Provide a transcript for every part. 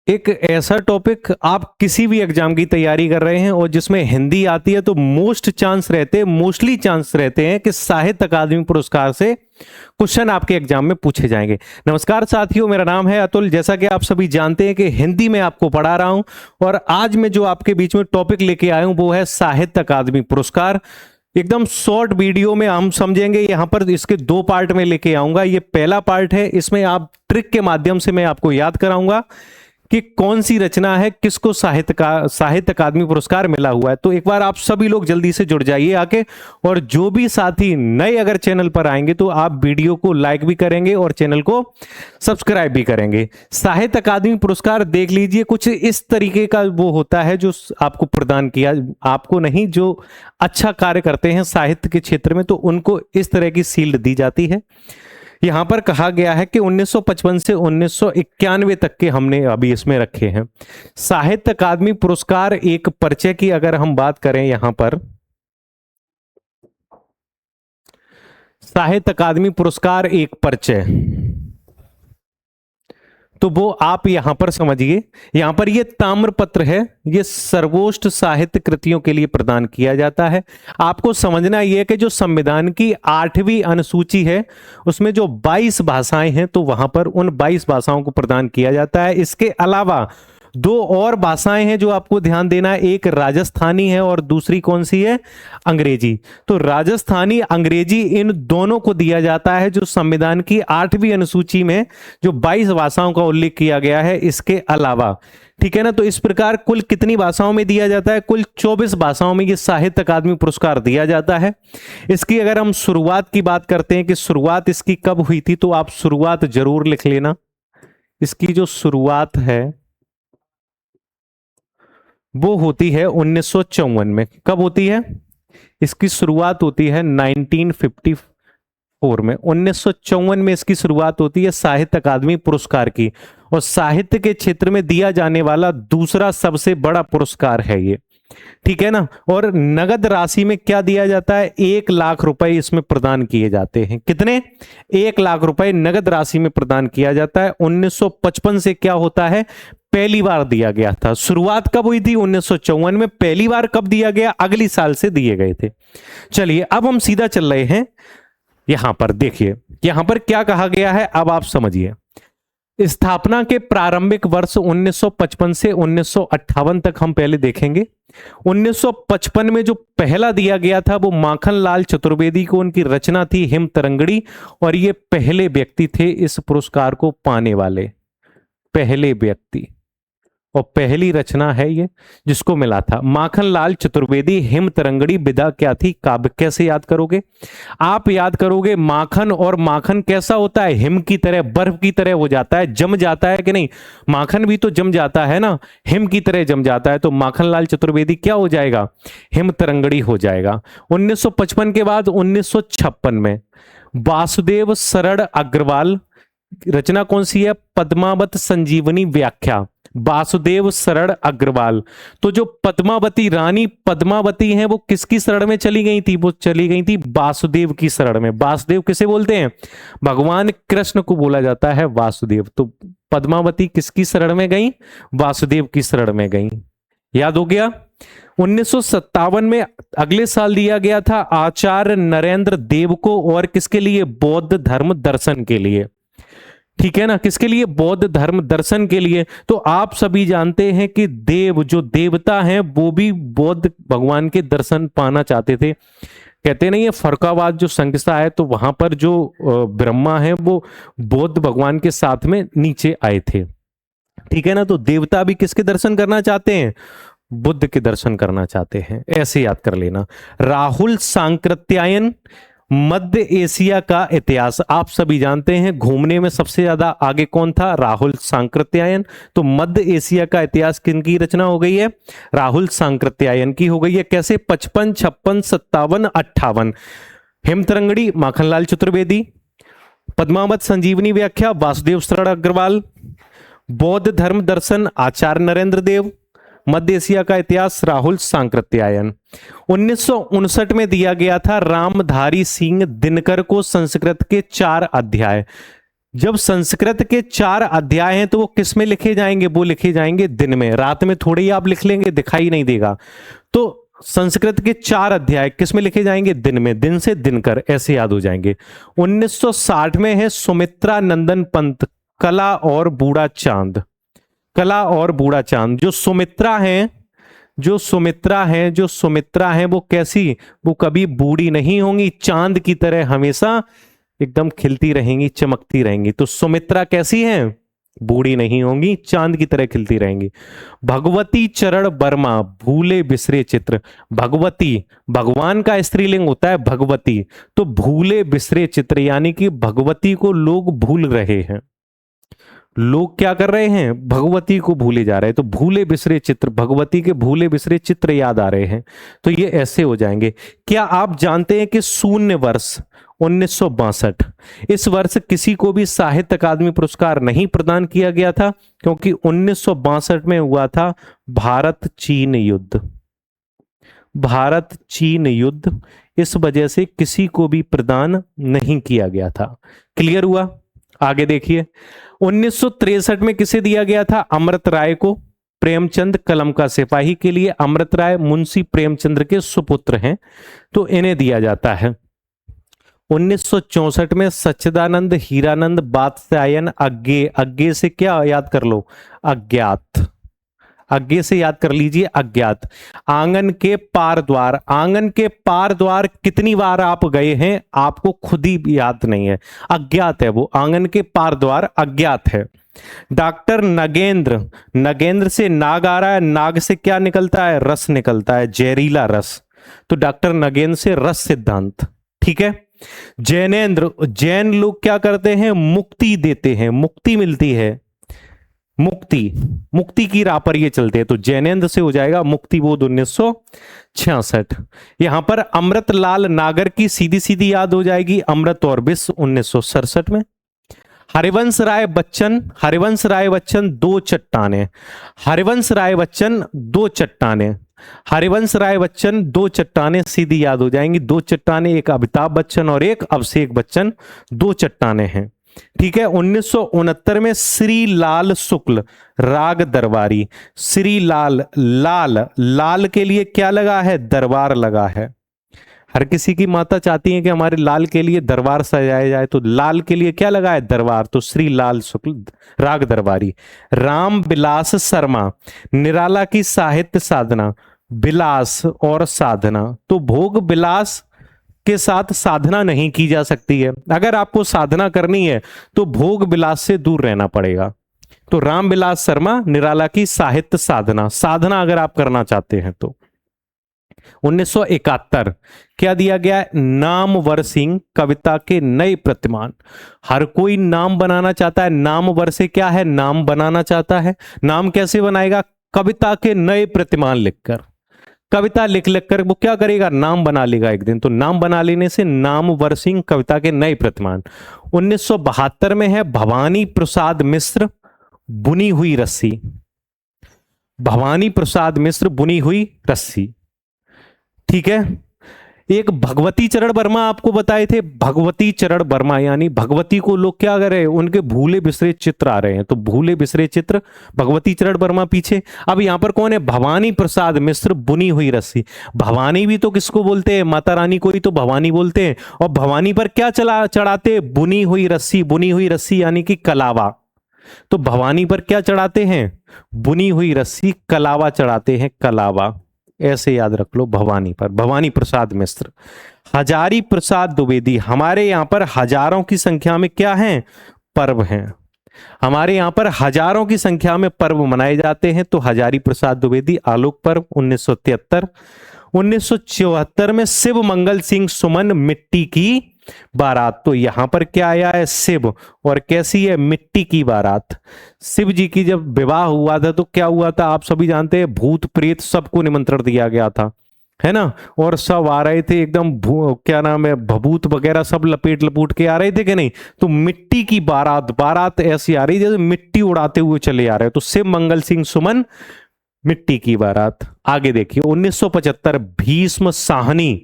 एक ऐसा टॉपिक आप किसी भी एग्जाम की तैयारी कर रहे हैं और जिसमें हिंदी आती है तो मोस्टली चांस रहते हैं कि साहित्य अकादमी पुरस्कार से क्वेश्चन आपके एग्जाम में पूछे जाएंगे। नमस्कार साथियों, मेरा नाम है अतुल। जैसा कि आप सभी जानते हैं कि हिंदी में आपको पढ़ा रहा हूं और आज मैं जो आपके बीच में टॉपिक लेके आया हूं वो है साहित्य अकादमी पुरस्कार। एकदम शॉर्ट वीडियो में हम समझेंगे। यहां पर इसके दो पार्ट में लेके आऊंगा। ये पहला पार्ट है, इसमें आप ट्रिक के माध्यम से मैं आपको याद कराऊंगा कि कौन सी रचना है, किसको साहित्य अकादमी पुरस्कार मिला हुआ है। तो एक बार आप सभी लोग जल्दी से जुड़ जाइए आके, और जो भी साथी नए अगर चैनल पर आएंगे तो आप वीडियो को लाइक भी करेंगे और चैनल को सब्सक्राइब भी करेंगे। साहित्य अकादमी पुरस्कार देख लीजिए, कुछ इस तरीके का वो होता है जो आपको प्रदान किया, आपको नहीं, जो अच्छा कार्य करते हैं साहित्य के क्षेत्र में तो उनको इस तरह की शील्ड दी जाती है। यहां पर कहा गया है कि 1955 से 1991 तक के हमने अभी इसमें रखे हैं। साहित्य अकादमी पुरस्कार एक परिचय की अगर हम बात करें, यहां पर साहित्य अकादमी पुरस्कार एक परिचय, तो वो आप यहां पर समझिए। यहां पर ये ताम्रपत्र है, ये सर्वोच्च साहित्य कृतियों के लिए प्रदान किया जाता है। आपको समझना यह है कि जो संविधान की 8वीं अनुसूची है उसमें जो 22 भाषाएं हैं तो वहां पर उन 22 भाषाओं को प्रदान किया जाता है। इसके अलावा दो और भाषाएं हैं जो आपको ध्यान देना है, एक राजस्थानी है और दूसरी कौन सी है, अंग्रेजी। तो राजस्थानी अंग्रेजी इन दोनों को दिया जाता है जो संविधान की 8वीं अनुसूची में जो 22 भाषाओं का उल्लेख किया गया है इसके अलावा। ठीक है ना। तो इस प्रकार कुल कितनी भाषाओं में दिया जाता है, कुल 24 भाषाओं में ये साहित्य अकादमी पुरस्कार दिया जाता है। इसकी अगर हम शुरुआत की बात करते हैं कि शुरुआत इसकी कब हुई थी, तो आप शुरुआत जरूर लिख लेना। इसकी जो शुरुआत है वो होती है 1954 में। कब होती है, इसकी शुरुआत होती है 1954 में। 1954 में इसकी शुरुआत होती है साहित्य अकादमी पुरस्कार की, और साहित्य के क्षेत्र में दिया जाने वाला दूसरा सबसे बड़ा पुरस्कार है ये। ठीक है ना। और नगद राशि में क्या दिया जाता है, 1 लाख रुपए इसमें प्रदान किए जाते हैं। कितने, 1 लाख रुपए नगद राशि में प्रदान किया जाता है। 1955 से क्या होता है, पहली बार दिया गया था। शुरुआत कब हुई थी, 1954 में। पहली बार कब दिया गया, अगली साल से दिए गए थे। चलिए अब हम सीधा चल रहे हैं। यहां पर देखिए, यहां पर क्या कहा गया है, अब आप समझिए। स्थापना के प्रारंभिक वर्ष 1955 से 1958 तक हम पहले देखेंगे। 1955 में जो पहला दिया गया था वो माखनलाल चतुर्वेदी को, उनकी रचना थी हिम तरंगड़ी, और ये पहले व्यक्ति थे इस पुरस्कार को पाने वाले, पहले व्यक्ति, और पहली रचना है ये जिसको मिला था। माखनलाल चतुर्वेदी, हिम तरंगड़ी विधा क्या थी, काव्य। कैसे याद करोगे, आप याद करोगे माखन, और माखन कैसा होता है, हिम की तरह, बर्फ की तरह हो जाता है, जम जाता है कि नहीं। माखन भी तो जम जाता है ना, हिम की तरह जम जाता है। तो माखनलाल चतुर्वेदी क्या हो जाएगा, हिम तरंगड़ी हो जाएगा। 1955 के बाद 1956 में वासुदेव शरण अग्रवाल, रचना कौन सी है, पद्मावत संजीवनी व्याख्या, वासुदेव शरण अग्रवाल। तो जो पद्मावती, रानी पद्मावती हैं, वो किसकी शरण में चली गई थी, वो चली गई थी वासुदेव की शरण में। वासुदेव किसे बोलते हैं, भगवान कृष्ण को बोला जाता है वासुदेव। तो पद्मावती किसकी शरण में गई, वासुदेव की शरण में गई। याद हो गया। 1957 में अगले साल दिया गया था आचार्य नरेंद्र देव को, और किसके लिए, बौद्ध धर्म दर्शन के लिए। ठीक है ना, किसके लिए, बौद्ध धर्म दर्शन के लिए। तो आप सभी जानते हैं कि देव, जो देवता हैं, वो भी बौद्ध भगवान के दर्शन पाना चाहते थे। कहते नहीं है फरकाबाद जो संस्था है, तो वहां पर जो ब्रह्मा है वो बौद्ध भगवान के साथ में नीचे आए थे। ठीक है ना। तो देवता भी किसके दर्शन करना चाहते हैं, बुद्ध के दर्शन करना चाहते हैं। ऐसे याद कर लेना। राहुल सांकृत्यायन, मध्य एशिया का इतिहास। आप सभी जानते हैं घूमने में सबसे ज्यादा आगे कौन था, राहुल सांकृत्यायन। तो मध्य एशिया का इतिहास किनकी रचना हो गई है, राहुल सांकृत्यायन की हो गई है। कैसे, 55, 56, 57, 58। हिमतरंगड़ी माखनलाल चतुर्वेदी, पद्मावत संजीवनी व्याख्या वासुदेव शरण अग्रवाल, बौद्ध धर्म दर्शन आचार्य नरेंद्र देव, मध्य एशिया का इतिहास राहुल सांकृत्यायन। 1959 में दिया गया था रामधारी सिंह दिनकर को संस्कृत के 4 अध्याय। जब संस्कृत के 4 अध्याय हैं तो वो किस में लिखे जाएंगे? वो लिखे जाएंगे दिन में। रात में थोड़े ही आप लिख लेंगे, दिखाई नहीं देगा। तो संस्कृत के 4 अध्याय किस में लिखे जाएंगे? दिन में। दिन से दिनकर, ऐसे याद हो जाएंगे। 1960 में है सुमित्रा नंदन पंत, कला और बूढ़ा चांद। कला और बूढ़ा चांद। जो सुमित्रा है वो कैसी? वो कभी बूढ़ी नहीं होंगी, चांद की तरह हमेशा एकदम खिलती रहेंगी, चमकती रहेंगी। तो सुमित्रा कैसी हैं? बूढ़ी नहीं होंगी, चांद की तरह खिलती रहेंगी। भगवती चरण वर्मा, भूले बिसरे चित्र। भगवती, भगवान का स्त्रीलिंग होता है भगवती, तो भूले बिसरे चित्र यानी कि भगवती को लोग भूल रहे हैं। लोग क्या कर रहे हैं? भगवती को भूले जा रहे हैं। तो भूले बिसरे चित्र, भगवती के भूले बिसरे चित्र याद आ रहे हैं। तो ये ऐसे हो जाएंगे। क्या आप जानते हैं कि शून्य वर्ष 1962, इस वर्ष किसी को भी साहित्य अकादमी पुरस्कार नहीं प्रदान किया गया था, क्योंकि 1962 में हुआ था भारत चीन युद्ध। भारत चीन युद्ध, इस वजह से किसी को भी प्रदान नहीं किया गया था। क्लियर हुआ? आगे देखिए। 1963 में किसे दिया गया था? अमृत राय को। प्रेमचंद कलम का सिपाही के लिए अमृत राय मुंशी प्रेमचंद्र के सुपुत्र हैं, तो इन्हें दिया जाता है। 1964 में सच्चिदानंद हीरानंद बात्स्यायन अज्ञे, अज्ञे से क्या याद कर लो? अज्ञात। अज्ञे से याद कर लीजिए अज्ञात। आंगन के पार द्वार, आंगन के पार द्वार कितनी बार आप गए हैं आपको खुद ही याद नहीं है, अज्ञात है वो। आंगन के पार द्वार अज्ञात है। डॉक्टर नगेंद्र, नगेंद्र से नाग आ रहा है, नाग से क्या निकलता है? रस निकलता है, जहरीला रस। तो डॉक्टर नगेंद्र से रस सिद्धांत। ठीक है। जैनेन्द्र, जैन लोग क्या करते हैं? मुक्ति देते हैं, मुक्ति मिलती है, मुक्ति, मुक्ति की राह पर ये चलते हैं। तो जैनेन्द्र से हो जाएगा मुक्ति बोध 1966। यहां पर अमृतलाल नागर की सीधी सीधी याद हो जाएगी, अमृत और विश्व 1967 में। हरिवंश राय बच्चन, हरिवंश राय बच्चन दो चट्टाने, हरिवंश राय बच्चन दो चट्टाने, हरिवंश राय बच्चन दो चट्टाने सीधी याद हो जाएंगी। दो चट्टाने, एक अमिताभ बच्चन और एक अभिषेक बच्चन, दो चट्टाने हैं। ठीक है। 1969 में श्री लाल शुक्ल, राग दरबारी। श्री लाल, लाल, लाल के लिए क्या लगा है? दरबार लगा है। हर किसी की माता चाहती है कि हमारे लाल के लिए दरबार सजाया जाए, तो लाल के लिए क्या लगा है? दरबार। तो श्री लाल शुक्ल, राग दरबारी। राम विलास शर्मा, निराला की साहित्य साधना, विलास और साधना। तो भोग विलास के साथ साधना नहीं की जा सकती है। अगर आपको साधना करनी है तो भोग विलास से दूर रहना पड़ेगा। तो राम विलास शर्मा, निराला की साहित्य साधना, साधना अगर आप करना चाहते हैं तो। 1971 क्या दिया गया? नामवर सिंह, कविता के नए प्रतिमान। हर कोई नाम बनाना चाहता है, नामवर से क्या है? नाम बनाना चाहता है। नाम कैसे बनाएगा? कविता के नए प्रतिमान लिखकर। कविता लिख लिख कर वो क्या करेगा? नाम बना लेगा एक दिन। तो नाम बना लेने से नामवर सिंह, कविता के नए प्रतिमान। 1972 में है भवानी प्रसाद मिश्र, बुनी हुई रस्सी। भवानी प्रसाद मिश्र, बुनी हुई रस्सी। ठीक है। एक भगवती चरण वर्मा आपको बताए थे, भगवती चरण वर्मा, यानी भगवती को लोग क्या कर रहे हैं? उनके भूले बिसरे चित्र आ रहे हैं, तो भूले बिसरे चित्र, भगवती चरण वर्मा पीछे। अब यहां पर कौन है? भवानी प्रसाद मिश्र, बुनी हुई रस्सी। भवानी भी तो किसको बोलते हैं? माता रानी को ही तो भवानी बोलते हैं। और भवानी पर क्या चढ़ाते? बुनी हुई रस्सी। बुनी हुई रस्सी यानी कि कलावा। तो भवानी पर क्या चढ़ाते हैं? बुनी हुई रस्सी, कलावा चढ़ाते हैं, कलावा। ऐसे याद रख लो भवानी पर। भवानी प्रसाद मिश्र। हजारी प्रसाद द्विवेदी, हमारे यहां पर हजारों की संख्या में क्या हैं? पर्व हैं। हमारे यहां पर हजारों की संख्या में पर्व मनाए जाते हैं, तो हजारी प्रसाद द्विवेदी, आलोक पर्व 1973। 1974 में शिव मंगल सिंह सुमन, मिट्टी की बारात। तो यहां पर क्या आया है? शिव, और कैसी है? मिट्टी की बारात। शिव जी की जब विवाह हुआ था तो क्या हुआ था? आप सभी जानते हैं, भूत प्रेत सबको निमंत्रण दिया गया था, है ना। और सब आ रहे थे एकदम, क्या नाम है, भभूत वगैरह सब लपेट लपूट के आ रहे थे कि नहीं। तो मिट्टी की बारात, बारात ऐसी आ रही जैसे मिट्टी उड़ाते हुए चले आ रहे हैं। तो शिव मंगल सिंह सुमन, मिट्टी की बारात। आगे देखिए 1975 भीष्म साहनी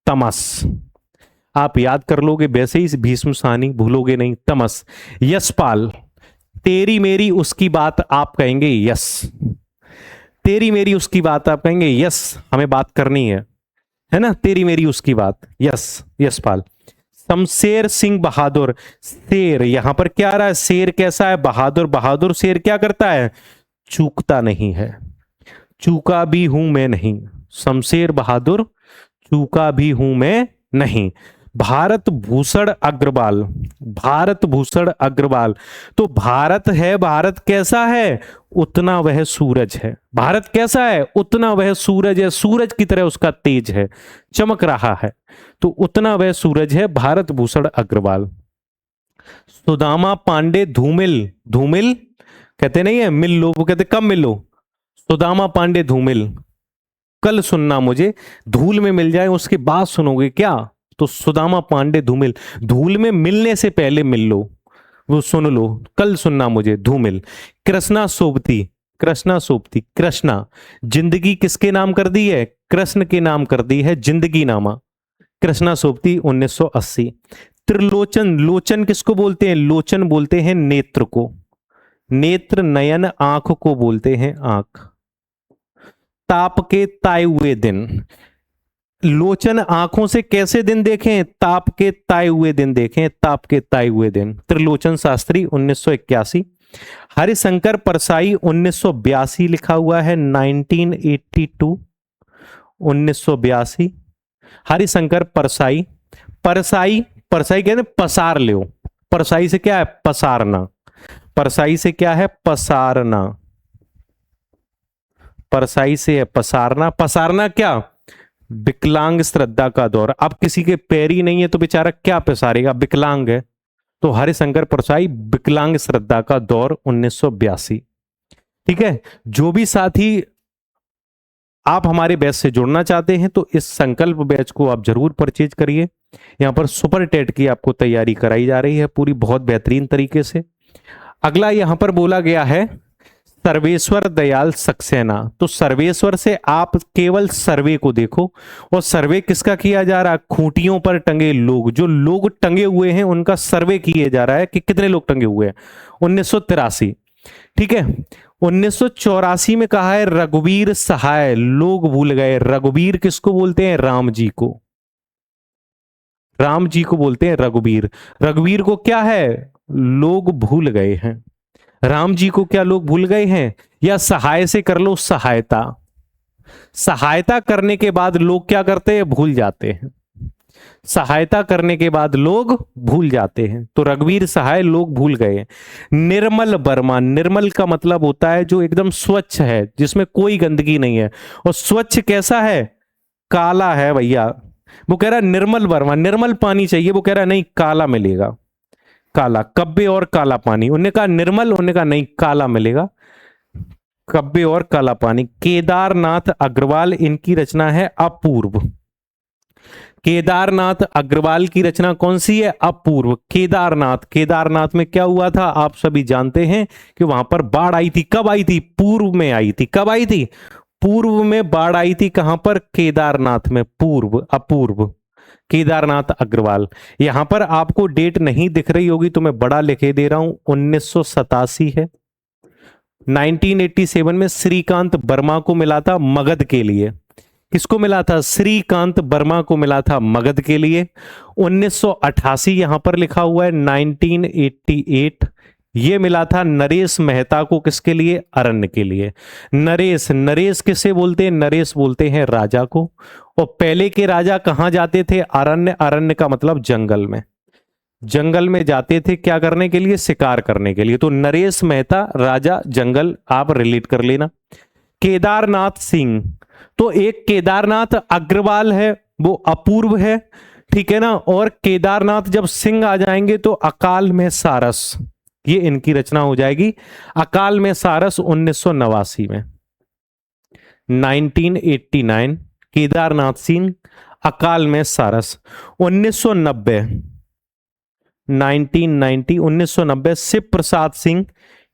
तमस। आप याद कर लोगे वैसे ही भीष्म सानी भूलोगे नहीं। तमस, यशपाल, तेरी मेरी उसकी बात आप कहेंगे यस, तेरी मेरी उसकी बात आप कहेंगे यस, हमें बात करनी है ना, तेरी मेरी उसकी बात, यस यशपाल। शमशेर सिंह बहादुर, शेर यहां पर क्या आ रहा है, शेर कैसा है, बहादुर, बहादुर शेर क्या करता है, चूकता नहीं है, चूका भी हूं मैं नहीं, शमशेर बहादुर चूका भी हूं मैं नहीं। भारत भूषण अग्रवाल, भारत भूषण अग्रवाल, तो भारत है, भारत कैसा है, उतना वह सूरज है, भारत कैसा है, उतना वह सूरज है, सूरज की तरह उसका तेज है, चमक रहा है, तो उतना वह सूरज है, भारत भूषण अग्रवाल। सुदामा पांडे धूमिल, धूमिल कहते नहीं है मिल लो, वो कहते कब मिलो, सुदामा पांडे धूमिल, कल सुनना मुझे, धूल में मिल जाए उसके बाद सुनोगे क्या, तो सुदामा पांडे धूमिल, धूल में मिलने से पहले मिल लो, वो सुन लो, कल सुनना मुझे, धूमिल। कृष्णा सोबती, कृष्णा सोबती, कृष्णा जिंदगी किसके नाम कर दी है, कृष्ण के नाम कर दी है जिंदगी नामा, कृष्णा सोबती 1980। त्रिलोचन, लोचन किसको बोलते हैं, लोचन बोलते हैं नेत्र को, नेत्र नयन आंख को बोलते हैं आंख। ताप के ताए हुए दिन, लोचन आंखों से कैसे दिन देखें, ताप के ताए हुए दिन देखें, ताप के ताए हुए दिन। त्रिलोचन शास्त्री 1981। हरिशंकर परसाई 1982 लिखा हुआ है, 1982, 1982। हरिशंकर परसाई, परसाई, परसाई कहते हैं पसार लो, परसाई से क्या है, पसारना, परसाई से क्या है, पसारना, परसाई से है पसारना, पसारना क्या, विकलांग श्रद्धा का दौर, अब किसी के पैर ही नहीं है तो बेचारा क्या पसारेगा, विकलांग है, तो हरिशंकर परसाई विकलांग श्रद्धा का दौर 1982। ठीक है, जो भी साथी आप हमारे बैच से जुड़ना चाहते हैं तो इस संकल्प बैच को आप जरूर परचेज करिए। यहां पर सुपर टेट की आपको तैयारी कराई जा रही है पूरी बहुत बेहतरीन तरीके से। अगला यहां पर बोला गया है सर्वेश्वर दयाल सक्सेना, तो सर्वेश्वर से आप केवल सर्वे को देखो, और सर्वे किसका किया जा रहा है, खूंटियों पर टंगे लोग, जो लोग टंगे हुए हैं उनका सर्वे किया जा रहा है कि कितने लोग टंगे हुए हैं, 1983। ठीक है, 1984 में कहा है रघुवीर सहाय, लोग भूल गए, रघुवीर किसको बोलते हैं, राम जी को, राम जी को बोलते हैं रघुवीर, रघुवीर को क्या है, लोग भूल गए हैं, राम जी को क्या लोग भूल गए हैं, या सहाय से कर लो सहायता, सहायता करने के बाद लोग क्या करते हैं, भूल जाते हैं, सहायता करने के बाद लोग भूल जाते हैं, तो रघुवीर सहाय लोग भूल गए। निर्मल वर्मा, निर्मल का मतलब होता है जो एकदम स्वच्छ है, जिसमें कोई गंदगी नहीं है, और स्वच्छ कैसा है, काला है भैया, वो कह रहा है निर्मल वर्मा, निर्मल पानी चाहिए, वो कह रहा है नहीं काला मिलेगा, काला, कब्बे और काला पानी, उन्होंने कहा निर्मल, उन्होंने कहा नहीं काला मिलेगा, कब्बे और काला पानी। केदारनाथ अग्रवाल, इनकी रचना है अपूर्व, केदारनाथ अग्रवाल की रचना कौन सी है, अपूर्व। केदारनाथ, केदारनाथ में क्या हुआ था आप सभी जानते हैं कि वहां पर बाढ़ आई थी, कब आई थी, पूर्व में आई थी, कब आई थी, पूर्व में बाढ़ आई थी, कहां पर, केदारनाथ में, पूर्व, अपूर्व, केदारनाथ अग्रवाल। यहां पर आपको डेट नहीं दिख रही होगी तो मैं बड़ा लिखे दे रहा हूं, 1987 है। 1987 में श्रीकांत वर्मा को मिला था मगध के लिए, किसको मिला था, श्रीकांत वर्मा को मिला था मगध के लिए। 1988 यहां पर लिखा हुआ है, 1988 ये मिला था नरेश मेहता को, किसके लिए, अरण्य के लिए। नरेश, नरेश किसे बोलते हैं, नरेश बोलते हैं राजा को, और पहले के राजा कहां जाते थे, अरण्य, अरण्य का मतलब जंगल में, जंगल में जाते थे क्या करने के लिए, शिकार करने के लिए, तो नरेश मेहता राजा जंगल, आप रिलेट कर लेना। केदारनाथ सिंह, तो एक केदारनाथ अग्रवाल है वो अपूर्व है, ठीक है ना, और केदारनाथ जब सिंह आ जाएंगे तो अकाल में सारस, ये इनकी रचना हो जाएगी, अकाल में सारस 1989 में, 1989 केदारनाथ सिंह, अकाल में सारस। 1990 1990 1990 शिव प्रसाद सिंह,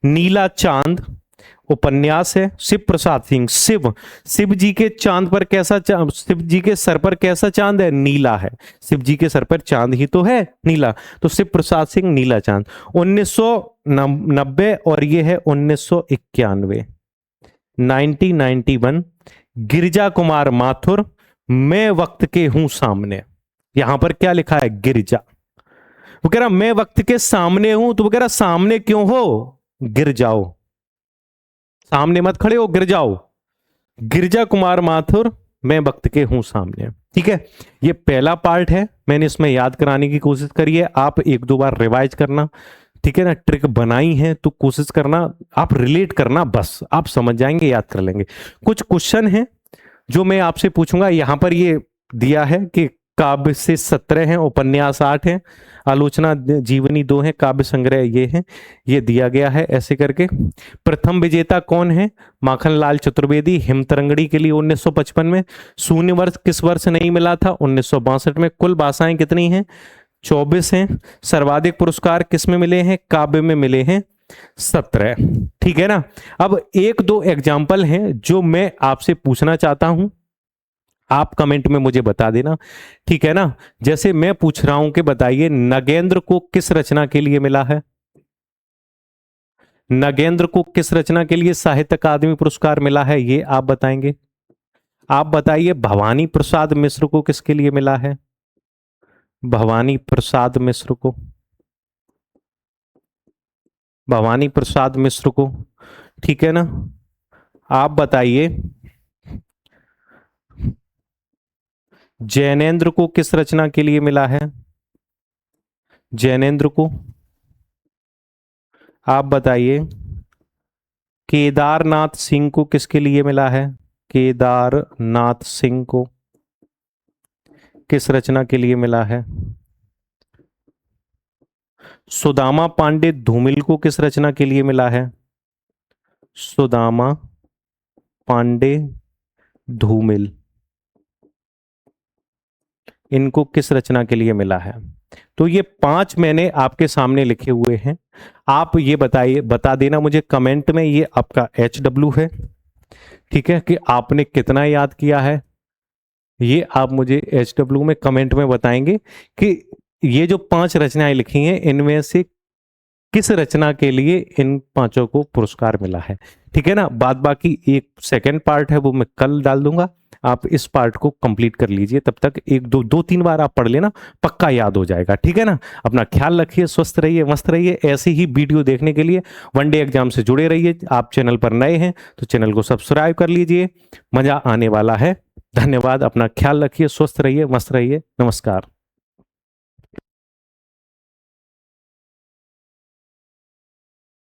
नीला चांद, उपन्यास है। शिव प्रसाद सिंह, शिव, शिव जी के चांद पर कैसा शिव जी के सर पर कैसा चांद है? नीला है। शिव जी के सर पर चांद ही तो है नीला, तो शिव प्रसाद सिंह, नीला चांद। 1990 और ये है 1991, 1991। गिरिजा कुमार माथुर, मैं वक्त के हूं सामने। यहां पर क्या लिखा है? गिरिजा। वो कह रहा मैं वक्त के सामने हूं, तो वो कह रहा सामने क्यों हो? गिर जाओ, सामने मत खड़े हो, गिर जाओ। गिरिजा कुमार माथुर, मैं वक्त के हूं सामने। ठीक है, ये पहला पार्ट है, मैंने इसमें याद कराने की कोशिश करी है। आप एक दो बार रिवाइज करना, ठीक है ना। ट्रिक बनाई है तो कोशिश करना, आप रिलेट करना, बस आप समझ जाएंगे, याद कर लेंगे। कुछ क्वेश्चन है जो मैं आपसे पूछूंगा। यहां पर ये दिया है कि काव्य से 17 हैं, उपन्यास 8 हैं, आलोचना जीवनी 2 है, काव्य संग्रह ये है, ये दिया गया है ऐसे करके। प्रथम विजेता कौन है? माखनलाल चतुर्वेदी, हिमतरंगड़ी के लिए 1955 में। शून्य वर्ष किस वर्ष नहीं मिला था? 1962 में। कुल भाषाएं कितनी हैं? 24 हैं। सर्वाधिक पुरस्कार किस में मिले हैं? काव्य में मिले हैं 17। ठीक है ना। अब एक दो एग्जाम्पल हैं जो मैं आपसे पूछना चाहता हूं, आप कमेंट में मुझे बता देना, ठीक है ना। जैसे मैं पूछ रहा हूं कि बताइए नगेंद्र को किस रचना के लिए मिला है? नगेंद्र को किस रचना के लिए साहित्य अकादमी पुरस्कार मिला है? ये आप बताएंगे। आप बताइए भवानी प्रसाद मिश्र को किसके लिए मिला है? भवानी प्रसाद मिश्र को, भवानी प्रसाद मिश्र को, ठीक है ना। आप बताइए जैनेन्द्र को किस रचना के लिए मिला है? जैनेन्द्र को। आप बताइए केदारनाथ सिंह को किसके लिए मिला है? केदारनाथ सिंह को किस रचना के लिए मिला है? सुदामा पांडे धूमिल को किस रचना के लिए मिला है? सुदामा पांडे धूमिल, इनको किस रचना के लिए मिला है? तो ये 5 मैंने आपके सामने लिखे हुए हैं। आप ये बताइए, बता देना मुझे कमेंट में, ये आपका HW है, ठीक है, कि आपने कितना याद किया है। ये आप मुझे HW में कमेंट में बताएंगे कि ये जो 5 रचनाएं लिखी हैं इनमें से किस रचना के लिए इन 5 को पुरस्कार मिला है। ठीक है ना। बाद बाकी एक सेकंड पार्ट है वो मैं कल डाल दूंगा, आप इस पार्ट को कंप्लीट कर लीजिए। तब तक एक दो तीन बार आप पढ़ लेना, पक्का याद हो जाएगा। ठीक है ना। अपना ख्याल रखिए, स्वस्थ रहिए, मस्त रहिए। ऐसे ही वीडियो देखने के लिए वनडे एग्जाम से जुड़े रहिए। आप चैनल पर नए हैं तो चैनल को सब्सक्राइब कर लीजिए, मजा आने वाला है। धन्यवाद। अपना ख्याल रखिए, स्वस्थ रहिए, मस्त रहिए। नमस्कार।